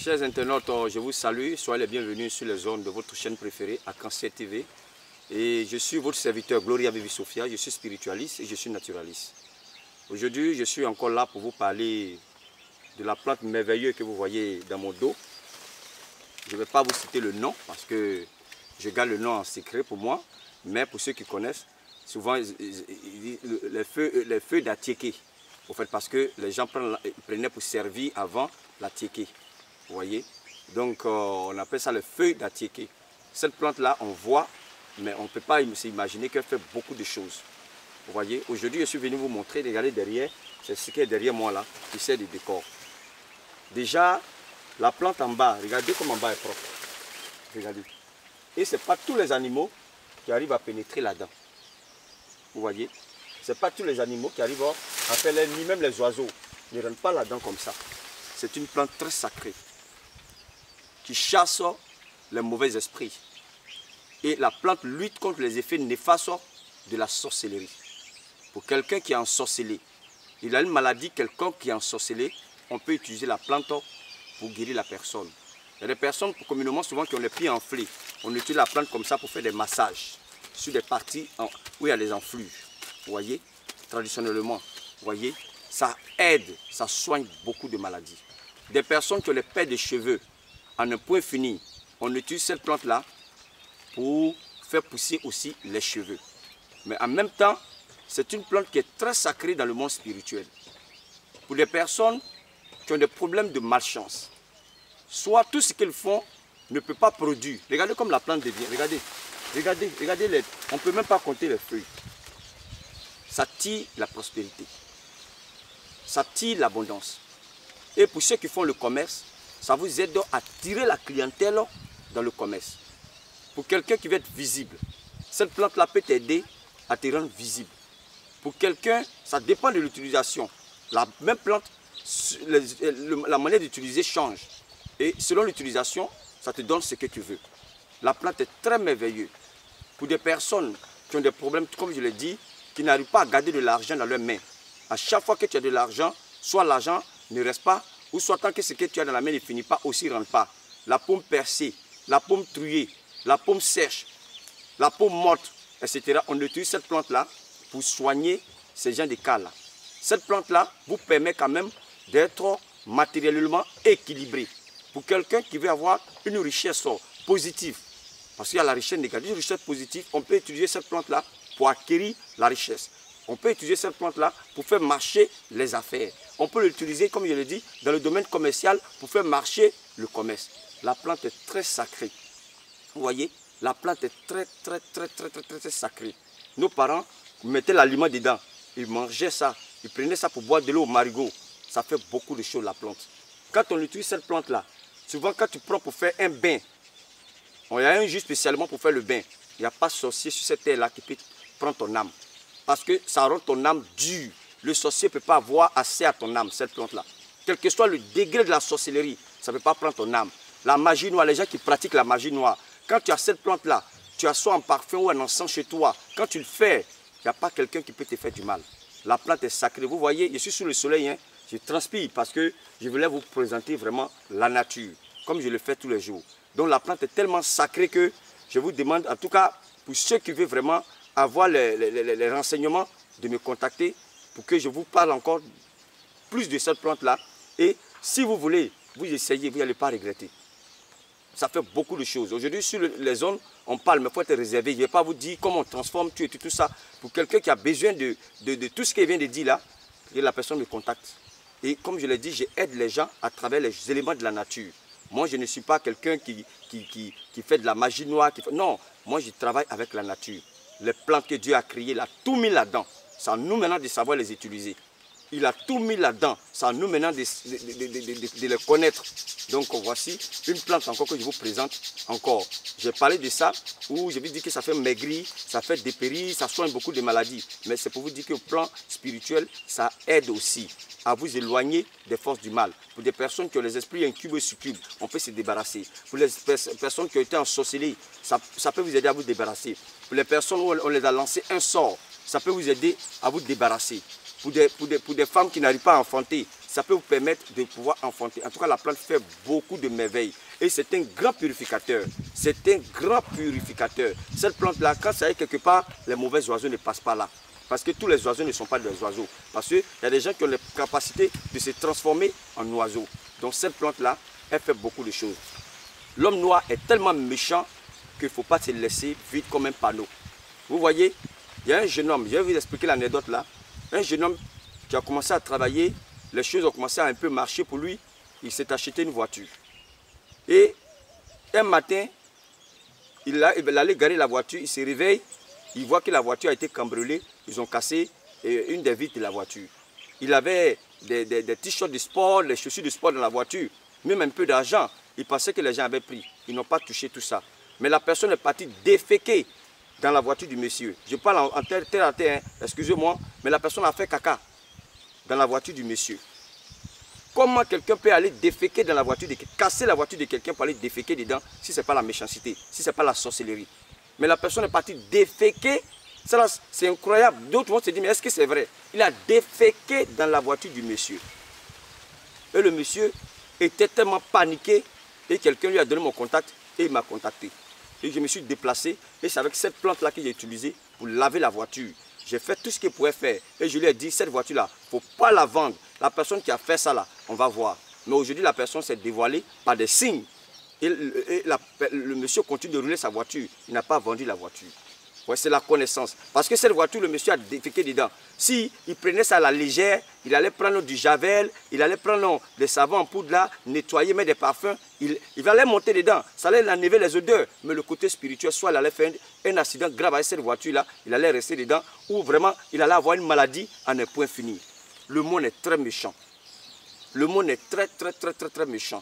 Chers internautes, je vous salue, soyez les bienvenus sur les ondes de votre chaîne préférée, Arc-en-Ciel TV. Et je suis votre serviteur Gloria Vivi Sophia, je suis spiritualiste et je suis naturaliste. Aujourd'hui, je suis encore là pour vous parler de la plante merveilleuse que vous voyez dans mon dos. Je ne vais pas vous citer le nom parce que je garde le nom en secret pour moi. Mais pour ceux qui connaissent, souvent les feuilles d'atiéké. En fait, parce que les gens prenaient pour servir avant la tiéké. Vous voyez? Donc on appelle ça les feuilles d'atiéké. Cette plante-là, on voit, mais on ne peut pas s'imaginer qu'elle fait beaucoup de choses. Vous voyez? Aujourd'hui, je suis venu vous montrer, regardez derrière, c'est ce qui est derrière moi là, qui sert de décor. Déjà, la plante en bas, regardez comme en bas est propre. Regardez. Et ce n'est pas tous les animaux qui arrivent à pénétrer là-dedans. Vous voyez? Ce n'est pas tous les animaux qui arrivent à faire les nids, même les oiseaux ne rentrent pas là-dedans comme ça. C'est une plante très sacrée qui chasse les mauvais esprits. Et la plante lutte contre les effets néfastes de la sorcellerie. Pour quelqu'un qui est ensorcelé, il a une maladie quelconque qui est ensorcelé, on peut utiliser la plante pour guérir la personne. Il y a des personnes communément souvent qui ont les pieds enflés. On utilise la plante comme ça pour faire des massages sur des parties où il y a des enflures. Vous voyez, traditionnellement, vous voyez, ça aide, ça soigne beaucoup de maladies. Des personnes qui ont les pertes de cheveux, en un point fini, on utilise cette plante-là pour faire pousser aussi les cheveux. Mais en même temps, c'est une plante qui est très sacrée dans le monde spirituel. Pour les personnes qui ont des problèmes de malchance, soit tout ce qu'ils font ne peut pas produire. Regardez comme la plante devient, regardez, on ne peut même pas compter les feuilles. Ça tire la prospérité, ça tire l'abondance. Et pour ceux qui font le commerce, ça vous aide à tirer la clientèle dans le commerce. Pour quelqu'un qui veut être visible, cette plante-là peut t'aider à te rendre visible. Pour quelqu'un, ça dépend de l'utilisation. La même plante, la manière d'utiliser change. Et selon l'utilisation, ça te donne ce que tu veux. La plante est très merveilleuse. Pour des personnes qui ont des problèmes, comme je l'ai dit, qui n'arrivent pas à garder de l'argent dans leurs mains. À chaque fois que tu as de l'argent, soit l'argent ne reste pas, ou soit tant que ce que tu as dans la main ne finit pas, aussi ne rentre pas. La paume percée, la paume trouée, la paume sèche, la paume morte, etc. On utilise cette plante-là pour soigner ces gens de cas-là. Cette plante-là vous permet quand même d'être matériellement équilibré. Pour quelqu'un qui veut avoir une richesse positive, parce qu'il y a la richesse négative, une richesse positive, on peut utiliser cette plante-là pour acquérir la richesse. On peut utiliser cette plante-là pour faire marcher les affaires. On peut l'utiliser, comme je l'ai dit, dans le domaine commercial pour faire marcher le commerce. La plante est très sacrée. Vous voyez, la plante est très sacrée. Nos parents mettaient l'aliment dedans. Ils mangeaient ça. Ils prenaient ça pour boire de l'eau au marigot. Ça fait beaucoup de choses, la plante. Quand on utilise cette plante-là, souvent quand tu prends pour faire un bain, il y a un jus spécialement pour faire le bain. Il n'y a pas de sorcier sur cette terre-là qui peut prendre ton âme. Parce que ça rend ton âme dure. Le sorcier ne peut pas avoir assez à ton âme, cette plante-là. Quel que soit le degré de la sorcellerie, ça ne peut pas prendre ton âme. La magie noire, les gens qui pratiquent la magie noire, quand tu as cette plante-là, tu as soit un parfum ou un encens chez toi, quand tu le fais, il n'y a pas quelqu'un qui peut te faire du mal. La plante est sacrée. Vous voyez, je suis sous le soleil, hein, je transpire parce que je voulais vous présenter vraiment la nature, comme je le fais tous les jours. Donc la plante est tellement sacrée que je vous demande, en tout cas, pour ceux qui veulent vraiment avoir les renseignements, de me contacter pour que je vous parle encore plus de cette plante-là. Et si vous voulez, vous essayez, vous n'allez pas regretter. Ça fait beaucoup de choses. Aujourd'hui, sur les zones, on parle, mais il faut être réservé. Je ne vais pas vous dire comment on transforme tout ça. Pour quelqu'un qui a besoin de tout ce qu'il vient de dire là, que la personne me contacte. Et comme je l'ai dit, j'aide les gens à travers les éléments de la nature. Moi, je ne suis pas quelqu'un qui fait de la magie noire. Non, moi, je travaille avec la nature. Les plantes que Dieu a créées, il a tout mis là-dedans. C'est à nous maintenant de savoir les utiliser. Il a tout mis là-dedans. C'est à nous maintenant de les connaître. Donc voici une plante encore que je vous présente encore. J'ai parlé de ça, où je vous dis que ça fait maigrir, ça fait dépérir, ça soigne beaucoup de maladies. Mais c'est pour vous dire qu'au plan spirituel, ça aide aussi à vous éloigner des forces du mal. Pour des personnes qui ont les esprits incubes et succubes, on peut se débarrasser. Pour les personnes qui ont été ensorcelées, ça peut vous aider à vous débarrasser. Pour les personnes où on les a lancé un sort, ça peut vous aider à vous débarrasser. Pour des femmes qui n'arrivent pas à enfanter, ça peut vous permettre de pouvoir enfanter. En tout cas, la plante fait beaucoup de merveilles. Et c'est un grand purificateur. C'est un grand purificateur. Cette plante-là, quand ça est quelque part, les mauvais oiseaux ne passent pas là. Parce que tous les oiseaux ne sont pas des oiseaux. Parce qu'il y a des gens qui ont la capacité de se transformer en oiseaux. Donc cette plante-là, elle fait beaucoup de choses. L'homme noir est tellement méchant qu'il ne faut pas se laisser vide comme un panneau. Vous voyez, il y a un jeune homme, je vais vous expliquer l'anecdote là. Un jeune homme qui a commencé à travailler, les choses ont commencé à un peu marcher pour lui. Il s'est acheté une voiture. Et un matin, il allait garer la voiture, il se réveille, il voit que la voiture a été cambriolée. Ils ont cassé une des vitres de la voiture. Il avait des t-shirts de sport, les chaussures de sport dans la voiture, même un peu d'argent. Il pensait que les gens avaient pris. Ils n'ont pas touché tout ça. Mais la personne est partie déféquer dans la voiture du monsieur. Je parle en terre à terre, hein, excusez-moi, mais la personne a fait caca dans la voiture du monsieur. Comment quelqu'un peut aller déféquer dans la voiture, casser la voiture de quelqu'un pour aller déféquer dedans si ce n'est pas la méchanceté, si ce n'est pas la sorcellerie. Mais la personne est partie déféquer. C'est incroyable. D'autres vont se dire, mais est-ce que c'est vrai? Il a déféqué dans la voiture du monsieur. Et le monsieur était tellement paniqué et quelqu'un lui a donné mon contact et il m'a contacté. Et je me suis déplacé et c'est avec cette plante-là que j'ai utilisée pour laver la voiture. J'ai fait tout ce qu'il pouvait faire et je lui ai dit, cette voiture-là, il ne faut pas la vendre. La personne qui a fait ça là, on va voir. Mais aujourd'hui, la personne s'est dévoilée par des signes. Et le monsieur continue de rouler sa voiture. Il n'a pas vendu la voiture. Ouais, c'est la connaissance. Parce que cette voiture, le monsieur a déféqué dedans. Si il prenait ça à la légère, il allait prendre du javel, il allait prendre des savons en poudre là, nettoyer, mettre des parfums, il allait monter dedans. Ça allait enlever les odeurs. Mais le côté spirituel, soit il allait faire un accident grave avec cette voiture-là, il allait rester dedans, ou vraiment, il allait avoir une maladie à ne point finir. Le monde est très méchant. Le monde est très méchant.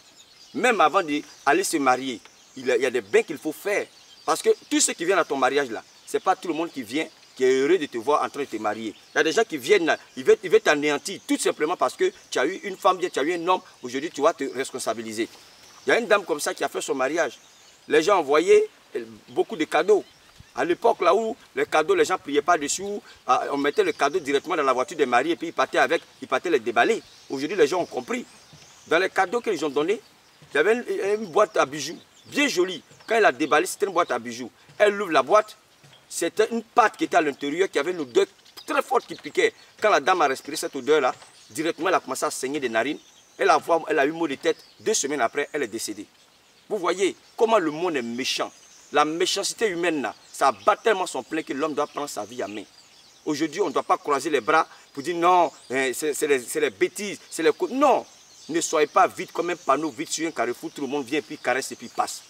Même avant d'aller se marier, il y a des bains qu'il faut faire. Parce que tous ceux qui viennent à ton mariage là, ce n'est pas tout le monde qui vient, qui est heureux de te voir en train de te marier. Il y a des gens qui viennent là, ils veulent t'anéantir, tout simplement parce que tu as eu une femme, tu as eu un homme, aujourd'hui tu vas te responsabiliser. Il y a une dame comme ça qui a fait son mariage. Les gens envoyaient beaucoup de cadeaux. À l'époque là où les cadeaux, les gens ne priaient pas dessus, on mettait le cadeau directement dans la voiture des mariés et puis ils partaient les déballer. Aujourd'hui les gens ont compris. Dans les cadeaux qu'ils ont donnés, il y avait une boîte à bijoux, bien jolie. Quand elle a déballé, c'était une boîte à bijoux. Elle ouvre la boîte. C'était une pâte qui était à l'intérieur, qui avait une odeur très forte qui piquait. Quand la dame a respiré cette odeur-là, directement elle a commencé à saigner des narines. Elle a eu mal de tête. 2 semaines après, elle est décédée. Vous voyez comment le monde est méchant. La méchanceté humaine, là, ça bat tellement son plein que l'homme doit prendre sa vie à main. Aujourd'hui, on ne doit pas croiser les bras pour dire non, c'est les bêtises. Non, ne soyez pas vite comme un panneau, vite sur un carrefour, tout le monde vient, puis caresse et puis passe.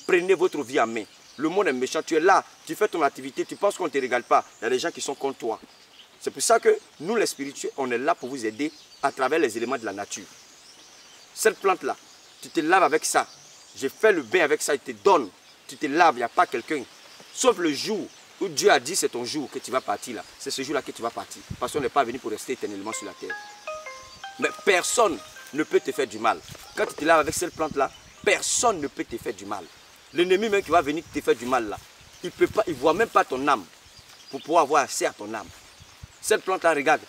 Prenez votre vie à main. Le monde est méchant, tu es là, tu fais ton activité, tu penses qu'on ne te régale pas. Il y a des gens qui sont contre toi. C'est pour ça que nous, les spirituels, on est là pour vous aider à travers les éléments de la nature. Cette plante-là, tu te laves avec ça. J'ai fait le bain avec ça, il te donne. Tu te laves, il n'y a pas quelqu'un. Sauf le jour où Dieu a dit c'est ton jour que tu vas partir là. C'est ce jour-là que tu vas partir. Parce qu'on n'est pas venu pour rester éternellement sur la terre. Mais personne ne peut te faire du mal. Quand tu te laves avec cette plante-là, personne ne peut te faire du mal. L'ennemi même qui va venir te faire du mal là, il ne voit même pas ton âme pour pouvoir avoir accès à ton âme. Cette plante-là, regarde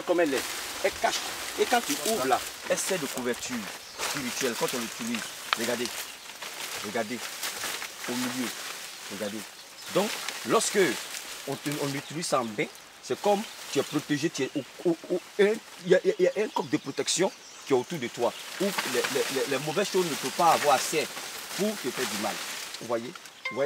comme elle est. Elle cache. Et quand tu ouvres là, elle sert de couverture spirituelle quand on l'utilise. Regardez. Regardez. Au milieu. Regardez. Donc, lorsque on utilise ça en bain, c'est comme tu es protégé. Il y a un coq de protection qui est autour de toi. Où les mauvaises choses ne peuvent pas avoir accès pour te faire du mal. Vous voyez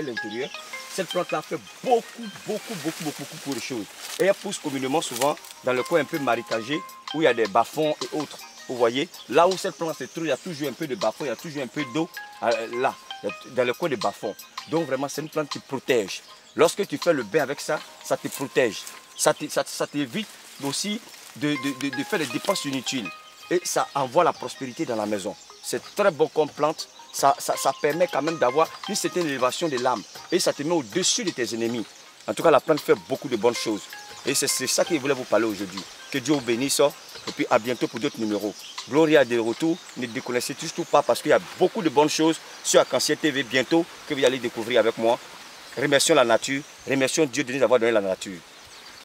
l'intérieur. Cette plante-là fait beaucoup de choses. Et elle pousse communément souvent dans le coin un peu marécagé où il y a des bas-fonds et autres. Vous voyez, là où cette plante se trouve, il y a toujours un peu de bas-fonds, il y a toujours un peu d'eau là, dans le coin des bas-fonds. Donc vraiment, c'est une plante qui protège. Lorsque tu fais le bain avec ça, ça te protège. Ça t'évite aussi de faire des dépenses inutiles. Et ça envoie la prospérité dans la maison. C'est très bon comme plante. Ça permet quand même d'avoir une certaine élévation de l'âme. Et ça te met au-dessus de tes ennemis. En tout cas, la plante fait beaucoup de bonnes choses. Et c'est ça que je voulais vous parler aujourd'hui. Que Dieu vous bénisse. Et puis à bientôt pour d'autres numéros. Gloria à des retours. Ne déconnectez surtout pas parce qu'il y a beaucoup de bonnes choses sur Arc-en-Ciel TV bientôt que vous allez découvrir avec moi. Remercions la nature. Remercions Dieu de nous avoir donné la nature.